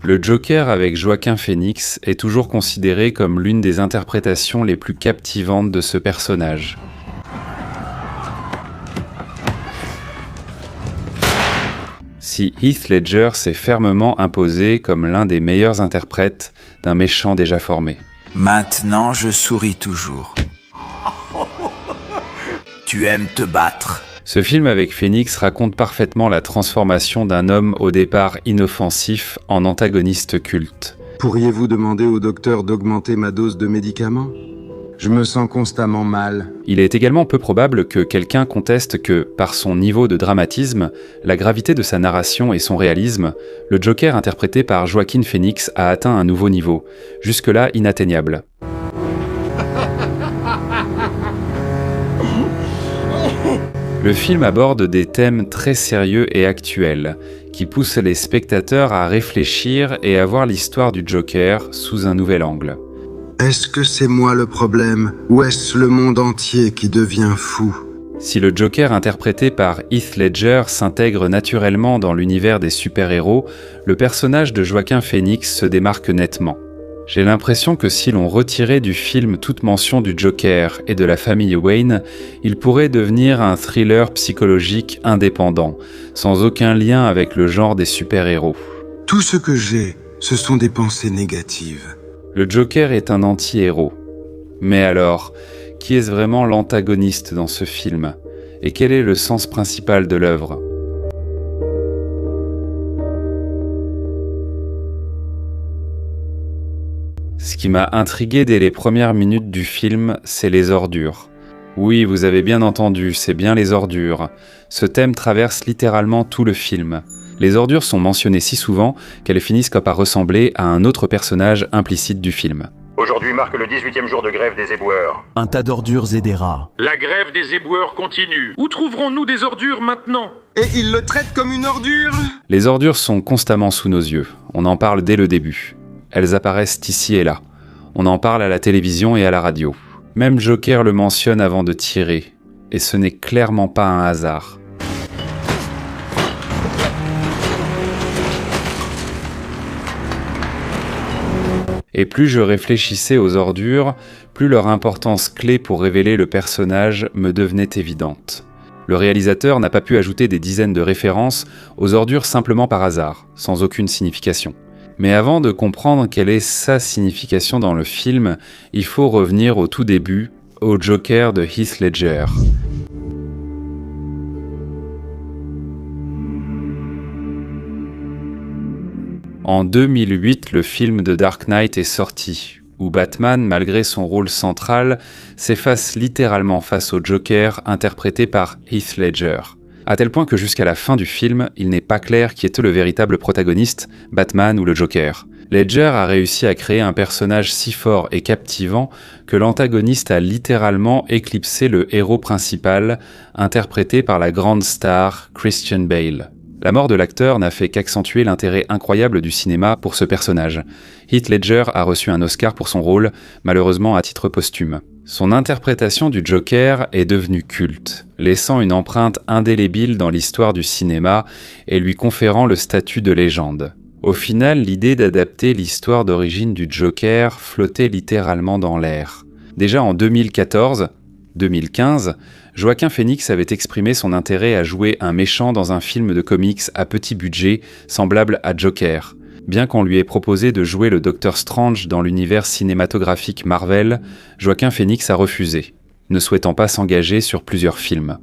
Le Joker avec Joaquin Phoenix est toujours considéré comme l'une des interprétations les plus captivantes de ce personnage. Si Heath Ledger s'est fermement imposé comme l'un des meilleurs interprètes d'un méchant déjà formé. Maintenant, je souris toujours. Tu aimes te battre. Ce film avec Phoenix raconte parfaitement la transformation d'un homme au départ inoffensif en antagoniste culte. Pourriez-vous demander au docteur d'augmenter ma dose de médicaments ? Je me sens constamment mal. Il est également peu probable que quelqu'un conteste que, par son niveau de dramatisme, la gravité de sa narration et son réalisme, le Joker interprété par Joaquin Phoenix a atteint un nouveau niveau, jusque-là inatteignable. Le film aborde des thèmes très sérieux et actuels, qui poussent les spectateurs à réfléchir et à voir l'histoire du Joker sous un nouvel angle. Est-ce que c'est moi le problème, ou est-ce le monde entier qui devient fou ? Si le Joker interprété par Heath Ledger s'intègre naturellement dans l'univers des super-héros, le personnage de Joaquin Phoenix se démarque nettement. J'ai l'impression que si l'on retirait du film toute mention du Joker et de la famille Wayne, il pourrait devenir un thriller psychologique indépendant, sans aucun lien avec le genre des super-héros. Tout ce que j'ai, ce sont des pensées négatives. Le Joker est un anti-héros. Mais alors, qui est vraiment l'antagoniste dans ce film ? Et quel est le sens principal de l'œuvre ? Ce qui m'a intrigué dès les premières minutes du film, c'est les ordures. Oui, vous avez bien entendu, c'est bien les ordures. Ce thème traverse littéralement tout le film. Les ordures sont mentionnées si souvent qu'elles finissent comme par ressembler à un autre personnage implicite du film. Aujourd'hui marque le 18e jour de grève des éboueurs. Un tas d'ordures et des rats. La grève des éboueurs continue. Où trouverons-nous des ordures maintenant ? Et il le traite comme une ordure ? Les ordures sont constamment sous nos yeux. On en parle dès le début. Elles apparaissent ici et là. On en parle à la télévision et à la radio. Même Joker le mentionne avant de tirer. Et ce n'est clairement pas un hasard. Et plus je réfléchissais aux ordures, plus leur importance clé pour révéler le personnage me devenait évidente. Le réalisateur n'a pas pu ajouter des dizaines de références aux ordures simplement par hasard, sans aucune signification. Mais avant de comprendre quelle est sa signification dans le film, il faut revenir au tout début, au Joker de Heath Ledger. En 2008, le film de Dark Knight est sorti, où Batman, malgré son rôle central, s'efface littéralement face au Joker interprété par Heath Ledger. À tel point que jusqu'à la fin du film, il n'est pas clair qui était le véritable protagoniste, Batman ou le Joker. Ledger a réussi à créer un personnage si fort et captivant que l'antagoniste a littéralement éclipsé le héros principal, interprété par la grande star Christian Bale. La mort de l'acteur n'a fait qu'accentuer l'intérêt incroyable du cinéma pour ce personnage. Heath Ledger a reçu un Oscar pour son rôle, malheureusement à titre posthume. Son interprétation du Joker est devenue culte, laissant une empreinte indélébile dans l'histoire du cinéma et lui conférant le statut de légende. Au final, l'idée d'adapter l'histoire d'origine du Joker flottait littéralement dans l'air. Déjà en 2014-2015, Joaquin Phoenix avait exprimé son intérêt à jouer un méchant dans un film de comics à petit budget, semblable à Joker. Bien qu'on lui ait proposé de jouer le Docteur Strange dans l'univers cinématographique Marvel, Joaquin Phoenix a refusé, ne souhaitant pas s'engager sur plusieurs films.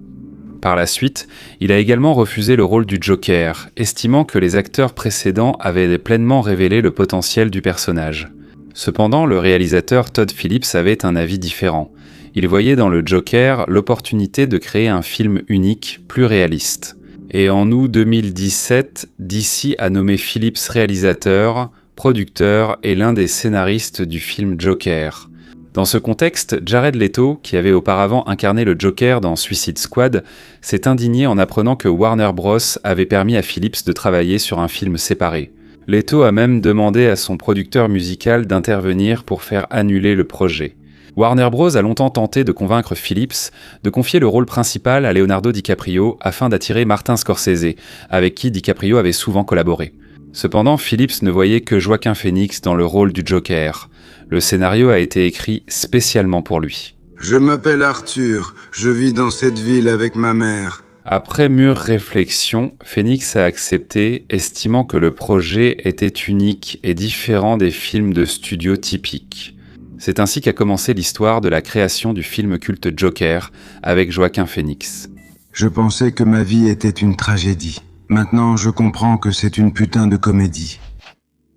Par la suite, il a également refusé le rôle du Joker, estimant que les acteurs précédents avaient pleinement révélé le potentiel du personnage. Cependant, le réalisateur Todd Phillips avait un avis différent. Il voyait dans le Joker l'opportunité de créer un film unique, plus réaliste. Et en août 2017, DC a nommé Phillips réalisateur, producteur et l'un des scénaristes du film Joker. Dans ce contexte, Jared Leto, qui avait auparavant incarné le Joker dans Suicide Squad, s'est indigné en apprenant que Warner Bros. Avait permis à Phillips de travailler sur un film séparé. Leto a même demandé à son producteur musical d'intervenir pour faire annuler le projet. Warner Bros. A longtemps tenté de convaincre Phillips de confier le rôle principal à Leonardo DiCaprio afin d'attirer Martin Scorsese, avec qui DiCaprio avait souvent collaboré. Cependant, Phillips ne voyait que Joaquin Phoenix dans le rôle du Joker. Le scénario a été écrit spécialement pour lui. Je m'appelle Arthur, je vis dans cette ville avec ma mère. Après mûre réflexion, Phoenix a accepté, estimant que le projet était unique et différent des films de studio typiques. C'est ainsi qu'a commencé l'histoire de la création du film culte Joker avec Joaquin Phoenix. Je pensais que ma vie était une tragédie. Maintenant, je comprends que c'est une putain de comédie.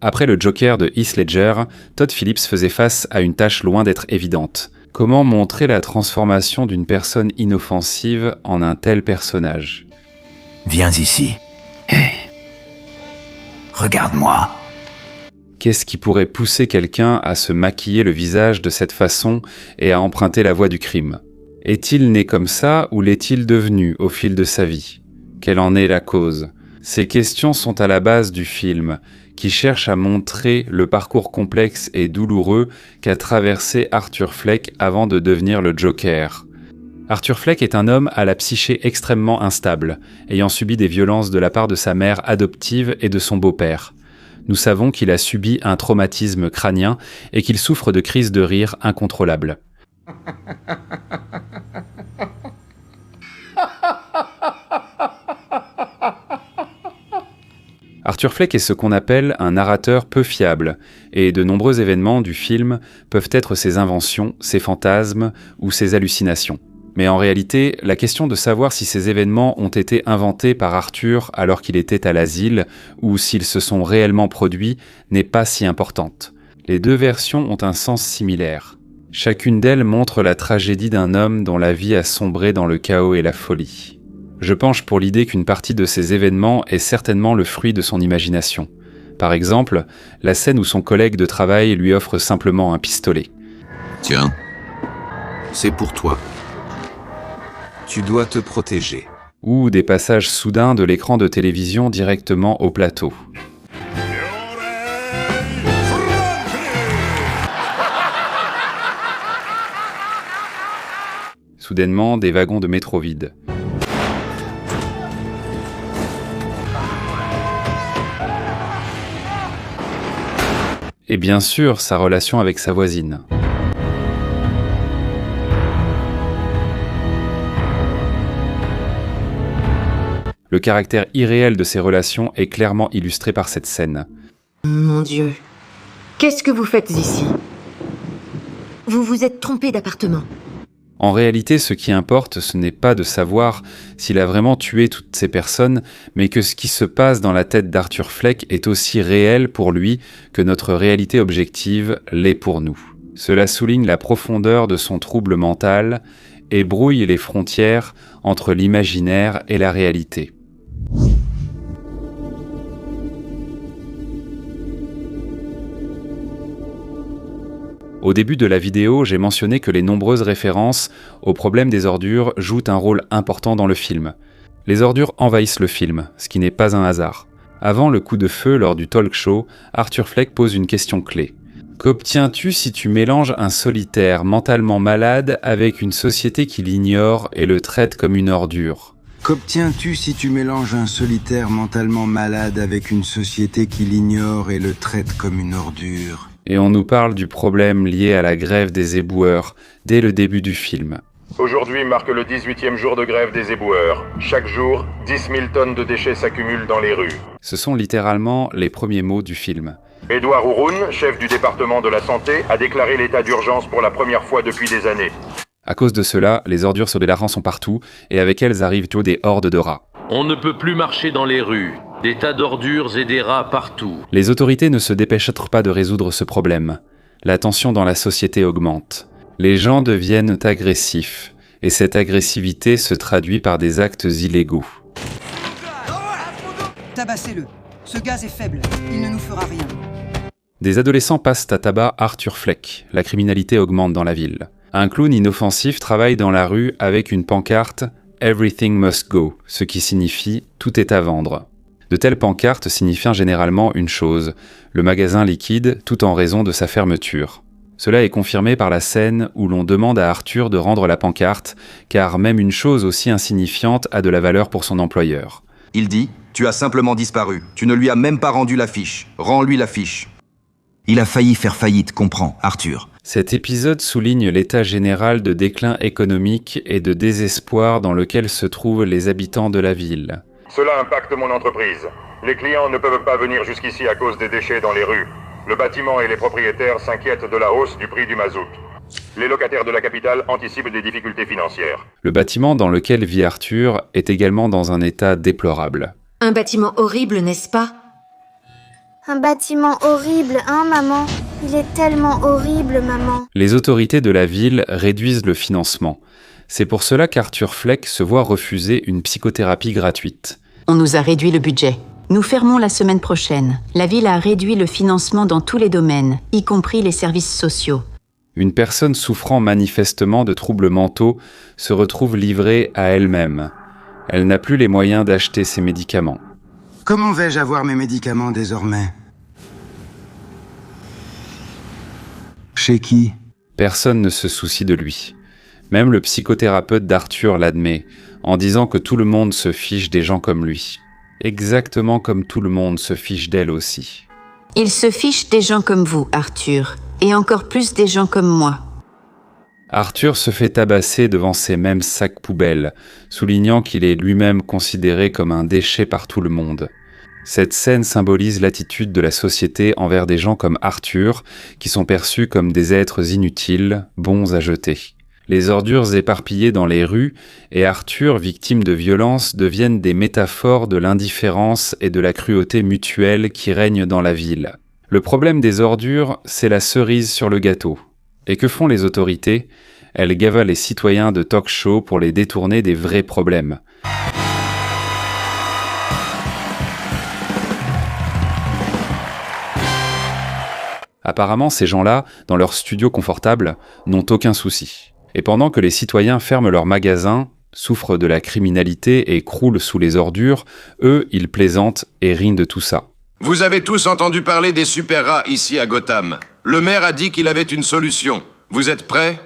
Après le Joker de Heath Ledger, Todd Phillips faisait face à une tâche loin d'être évidente. Comment montrer la transformation d'une personne inoffensive en un tel personnage ? Viens ici. Hé. Regarde-moi. Qu'est-ce qui pourrait pousser quelqu'un à se maquiller le visage de cette façon et à emprunter la voie du crime ? Est-il né comme ça ou l'est-il devenu au fil de sa vie ? Quelle en est la cause ? Ces questions sont à la base du film, qui cherche à montrer le parcours complexe et douloureux qu'a traversé Arthur Fleck avant de devenir le Joker. Arthur Fleck est un homme à la psyché extrêmement instable, ayant subi des violences de la part de sa mère adoptive et de son beau-père. Nous savons qu'il a subi un traumatisme crânien et qu'il souffre de crises de rire incontrôlables. Arthur Fleck est ce qu'on appelle un narrateur peu fiable, et de nombreux événements du film peuvent être ses inventions, ses fantasmes ou ses hallucinations. Mais en réalité, la question de savoir si ces événements ont été inventés par Arthur alors qu'il était à l'asile, ou s'ils se sont réellement produits, n'est pas si importante. Les deux versions ont un sens similaire. Chacune d'elles montre la tragédie d'un homme dont la vie a sombré dans le chaos et la folie. Je penche pour l'idée qu'une partie de ces événements est certainement le fruit de son imagination. Par exemple, la scène où son collègue de travail lui offre simplement un pistolet. Tiens, c'est pour toi. Tu dois te protéger. Ou des passages soudains de l'écran de télévision directement au plateau. Soudainement, des wagons de métro vides. Et bien sûr, sa relation avec sa voisine. Le caractère irréel de ces relations est clairement illustré par cette scène. Mon Dieu, qu'est-ce que vous faites ici? Vous vous êtes trompé d'appartement. En réalité, ce qui importe, ce n'est pas de savoir s'il a vraiment tué toutes ces personnes, mais que ce qui se passe dans la tête d'Arthur Fleck est aussi réel pour lui que notre réalité objective l'est pour nous. Cela souligne la profondeur de son trouble mental et brouille les frontières entre l'imaginaire et la réalité. Au début de la vidéo, j'ai mentionné que les nombreuses références au problème des ordures jouent un rôle important dans le film. Les ordures envahissent le film, ce qui n'est pas un hasard. Avant le coup de feu lors du talk show, Arthur Fleck pose une question clé. Qu'obtiens-tu si tu mélanges un solitaire mentalement malade avec une société qui l'ignore et le traite comme une ordure ? Qu'obtiens-tu si tu mélanges un solitaire mentalement malade avec une société qui l'ignore et le traite comme une ordure ? Et on nous parle du problème lié à la grève des éboueurs dès le début du film. Aujourd'hui marque le 18e jour de grève des éboueurs. Chaque jour, 10 000 tonnes de déchets s'accumulent dans les rues. Ce sont littéralement les premiers mots du film. Édouard Ouroun, chef du département de la santé, a déclaré l'état d'urgence pour la première fois depuis des années. À cause de cela, les ordures sur les larrons sont partout, et avec elles arrivent tous des hordes de rats. On ne peut plus marcher dans les rues. Des tas d'ordures et des rats partout. Les autorités ne se dépêchent pas de résoudre ce problème. La tension dans la société augmente. Les gens deviennent agressifs, et cette agressivité se traduit par des actes illégaux. Tabassez-le. Ce gaz est faible. Il ne nous fera rien. Des adolescents passent à tabac Arthur Fleck. La criminalité augmente dans la ville. Un clown inoffensif travaille dans la rue avec une pancarte « Everything must go », ce qui signifie « Tout est à vendre ». De telles pancartes signifient généralement une chose, le magasin liquide tout en raison de sa fermeture. Cela est confirmé par la scène où l'on demande à Arthur de rendre la pancarte, car même une chose aussi insignifiante a de la valeur pour son employeur. Il dit « Tu as simplement disparu. Tu ne lui as même pas rendu la fiche. Rends-lui la fiche. » Il a failli faire faillite, comprends, Arthur. Cet épisode souligne l'état général de déclin économique et de désespoir dans lequel se trouvent les habitants de la ville. Cela impacte mon entreprise. Les clients ne peuvent pas venir jusqu'ici à cause des déchets dans les rues. Le bâtiment et les propriétaires s'inquiètent de la hausse du prix du mazout. Les locataires de la capitale anticipent des difficultés financières. Le bâtiment dans lequel vit Arthur est également dans un état déplorable. Un bâtiment horrible, n'est-ce pas? Un bâtiment horrible, hein, maman? Il est tellement horrible, maman. Les autorités de la ville réduisent le financement. C'est pour cela qu'Arthur Fleck se voit refuser une psychothérapie gratuite. On nous a réduit le budget. Nous fermons la semaine prochaine. La ville a réduit le financement dans tous les domaines, y compris les services sociaux. Une personne souffrant manifestement de troubles mentaux se retrouve livrée à elle-même. Elle n'a plus les moyens d'acheter ses médicaments. Comment vais-je avoir mes médicaments désormais? Chez qui? Personne ne se soucie de lui. Même le psychothérapeute d'Arthur l'admet, en disant que tout le monde se fiche des gens comme lui. Exactement comme tout le monde se fiche d'elle aussi. Il se fiche des gens comme vous, Arthur, et encore plus des gens comme moi. Arthur se fait tabasser devant ces mêmes sacs poubelles, soulignant qu'il est lui-même considéré comme un déchet par tout le monde. Cette scène symbolise l'attitude de la société envers des gens comme Arthur, qui sont perçus comme des êtres inutiles, bons à jeter. Les ordures éparpillées dans les rues et Arthur, victime de violence, deviennent des métaphores de l'indifférence et de la cruauté mutuelle qui règne dans la ville. Le problème des ordures, c'est la cerise sur le gâteau. Et que font les autorités? Elles gavent les citoyens de talk-show pour les détourner des vrais problèmes. Apparemment, ces gens-là, dans leur studio confortable, n'ont aucun souci. Et pendant que les citoyens ferment leurs magasins, souffrent de la criminalité et croulent sous les ordures, eux, ils plaisantent et rient de tout ça. Vous avez tous entendu parler des super rats ici à Gotham. Le maire a dit qu'il avait une solution. Vous êtes prêts?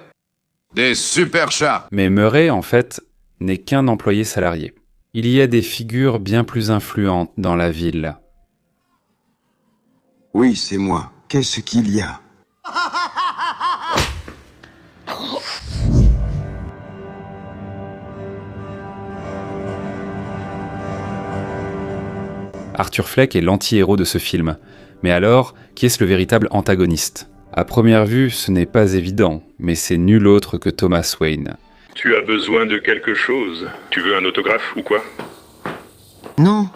Des super chats. Mais Murray, en fait, n'est qu'un employé salarié. Il y a des figures bien plus influentes dans la ville. Oui, c'est moi. Qu'est-ce qu'il y a? Arthur Fleck est l'anti-héros de ce film. Mais alors, qui est-ce le véritable antagoniste? À première vue, ce n'est pas évident, mais c'est nul autre que Thomas Wayne. Tu as besoin de quelque chose? Tu veux un autographe ou quoi? Non.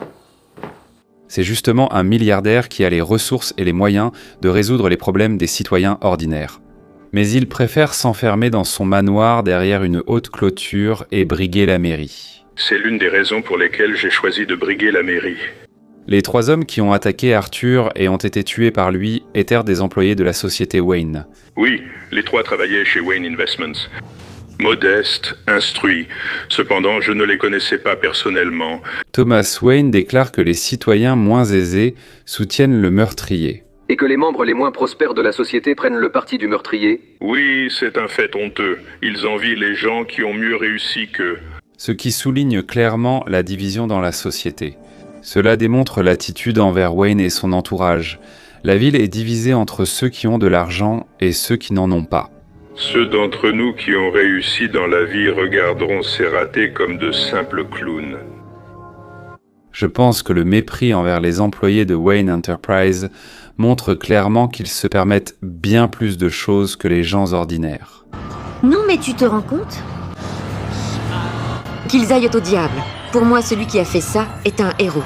C'est justement un milliardaire qui a les ressources et les moyens de résoudre les problèmes des citoyens ordinaires. Mais il préfère s'enfermer dans son manoir derrière une haute clôture et briguer la mairie. C'est l'une des raisons pour lesquelles j'ai choisi de briguer la mairie. Les 3 hommes qui ont attaqué Arthur et ont été tués par lui étaient des employés de la société Wayne. Oui, les 3 travaillaient chez Wayne Investments. Modestes, instruits. Cependant, je ne les connaissais pas personnellement. Thomas Wayne déclare que les citoyens moins aisés soutiennent le meurtrier. Et que les membres les moins prospères de la société prennent le parti du meurtrier. Oui, c'est un fait honteux. Ils envient les gens qui ont mieux réussi qu'eux. Ce qui souligne clairement la division dans la société. Cela démontre l'attitude envers Wayne et son entourage. La ville est divisée entre ceux qui ont de l'argent et ceux qui n'en ont pas. Ceux d'entre nous qui ont réussi dans la vie regarderont ces ratés comme de simples clowns. Je pense que le mépris envers les employés de Wayne Enterprise montre clairement qu'ils se permettent bien plus de choses que les gens ordinaires. Non, mais tu te rends compte? Qu'ils aillent au diable. Pour moi, celui qui a fait ça est un héros.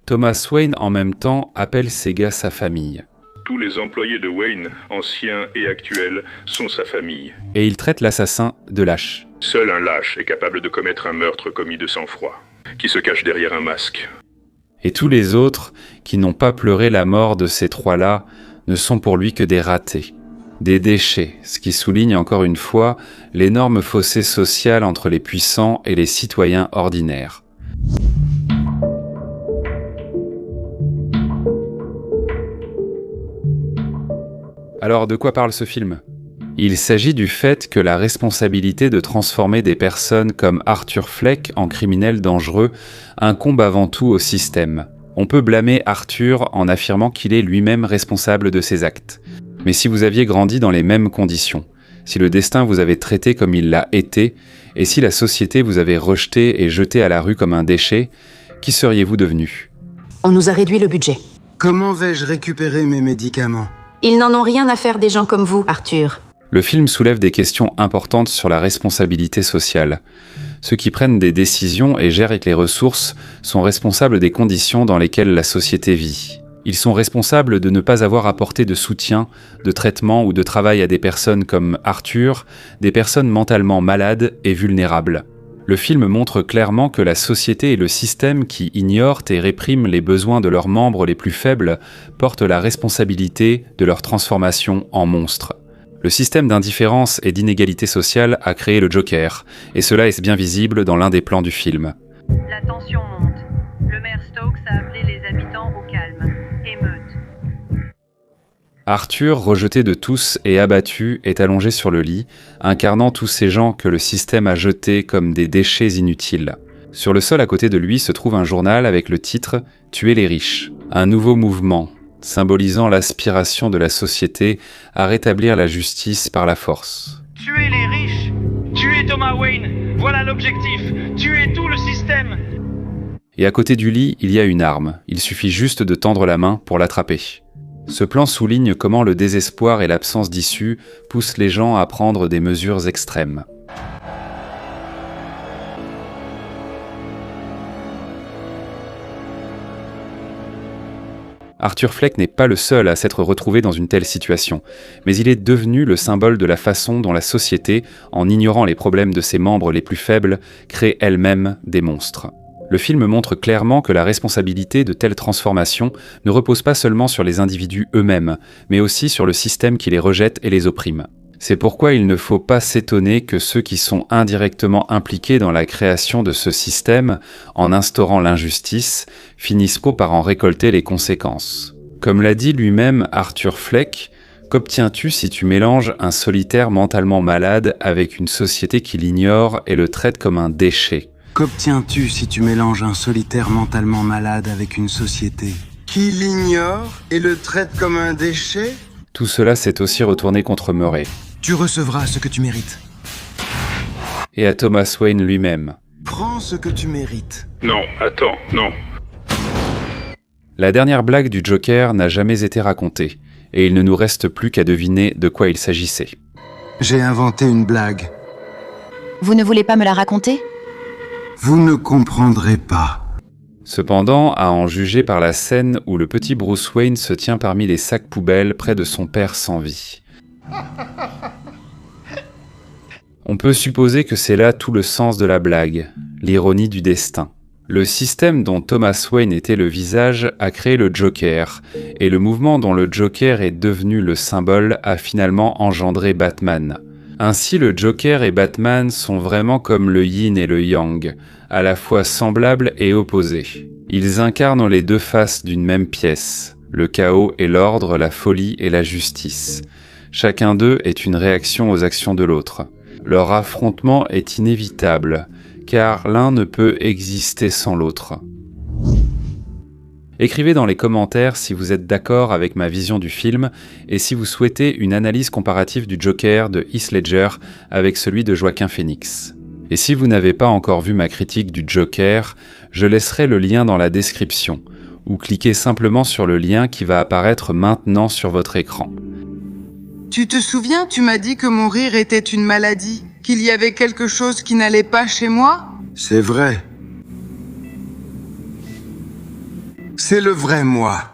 Thomas Wayne, en même temps, appelle ces gars sa famille. Tous les employés de Wayne, anciens et actuels, sont sa famille. Et il traite l'assassin de lâche. Seul un lâche est capable de commettre un meurtre commis de sang-froid, qui se cache derrière un masque. Et tous les autres, qui n'ont pas pleuré la mort de ces 3-là, ne sont pour lui que des ratés. Des déchets, ce qui souligne encore une fois l'énorme fossé social entre les puissants et les citoyens ordinaires. Alors, de quoi parle ce film? Il s'agit du fait que la responsabilité de transformer des personnes comme Arthur Fleck en criminels dangereux incombe avant tout au système. On peut blâmer Arthur en affirmant qu'il est lui-même responsable de ses actes. Mais si vous aviez grandi dans les mêmes conditions, si le destin vous avait traité comme il l'a été, et si la société vous avait rejeté et jeté à la rue comme un déchet, qui seriez-vous devenu ? On nous a réduit le budget. Comment vais-je récupérer mes médicaments ? Ils n'en ont rien à faire des gens comme vous, Arthur. Le film soulève des questions importantes sur la responsabilité sociale. Ceux qui prennent des décisions et gèrent avec les ressources sont responsables des conditions dans lesquelles la société vit. Ils sont responsables de ne pas avoir apporté de soutien, de traitement ou de travail à des personnes comme Arthur, des personnes mentalement malades et vulnérables. Le film montre clairement que la société et le système qui ignorent et répriment les besoins de leurs membres les plus faibles portent la responsabilité de leur transformation en monstres. Le système d'indifférence et d'inégalité sociale a créé le Joker, et cela est bien visible dans l'un des plans du film. La tension monte. Le maire Stokes a appelé les habitants au calme. Émeute. Arthur, rejeté de tous et abattu, est allongé sur le lit, incarnant tous ces gens que le système a jetés comme des déchets inutiles. Sur le sol à côté de lui se trouve un journal avec le titre « Tuer les riches », un nouveau mouvement, symbolisant l'aspiration de la société à rétablir la justice par la force. Tuer les riches, tuer Thomas Wayne, voilà l'objectif, tuer tout le système. Et à côté du lit, il y a une arme, il suffit juste de tendre la main pour l'attraper. Ce plan souligne comment le désespoir et l'absence d'issue poussent les gens à prendre des mesures extrêmes. Arthur Fleck n'est pas le seul à s'être retrouvé dans une telle situation, mais il est devenu le symbole de la façon dont la société, en ignorant les problèmes de ses membres les plus faibles, crée elle-même des monstres. Le film montre clairement que la responsabilité de telles transformations ne repose pas seulement sur les individus eux-mêmes, mais aussi sur le système qui les rejette et les opprime. C'est pourquoi il ne faut pas s'étonner que ceux qui sont indirectement impliqués dans la création de ce système, en instaurant l'injustice, finissent par en récolter les conséquences. Comme l'a dit lui-même Arthur Fleck, qu'obtiens-tu si tu mélanges un solitaire mentalement malade avec une société qui l'ignore et le traite comme un déchet ? Qu'obtiens-tu si tu mélanges un solitaire mentalement malade avec une société qui l'ignore et le traite comme un déchet ? Tout cela s'est aussi retourné contre Murray. Tu recevras ce que tu mérites. Et à Thomas Wayne lui-même. Prends ce que tu mérites. Non, attends, non. La dernière blague du Joker n'a jamais été racontée, et il ne nous reste plus qu'à deviner de quoi il s'agissait. J'ai inventé une blague. Vous ne voulez pas me la raconter ? Vous ne comprendrez pas. Cependant, à en juger par la scène où le petit Bruce Wayne se tient parmi les sacs poubelles près de son père sans vie. On peut supposer que c'est là tout le sens de la blague, l'ironie du destin. Le système dont Thomas Wayne était le visage a créé le Joker, et le mouvement dont le Joker est devenu le symbole a finalement engendré Batman. Ainsi, le Joker et Batman sont vraiment comme le yin et le yang, à la fois semblables et opposés. Ils incarnent les deux faces d'une même pièce, le chaos et l'ordre, la folie et la justice. Chacun d'eux est une réaction aux actions de l'autre. Leur affrontement est inévitable, car l'un ne peut exister sans l'autre. Écrivez dans les commentaires si vous êtes d'accord avec ma vision du film et si vous souhaitez une analyse comparative du Joker de Heath Ledger avec celui de Joaquin Phoenix. Et si vous n'avez pas encore vu ma critique du Joker, je laisserai le lien dans la description, ou cliquez simplement sur le lien qui va apparaître maintenant sur votre écran. Tu te souviens, tu m'as dit que mon rire était une maladie, qu'il y avait quelque chose qui n'allait pas chez moi ? C'est vrai. C'est le vrai moi.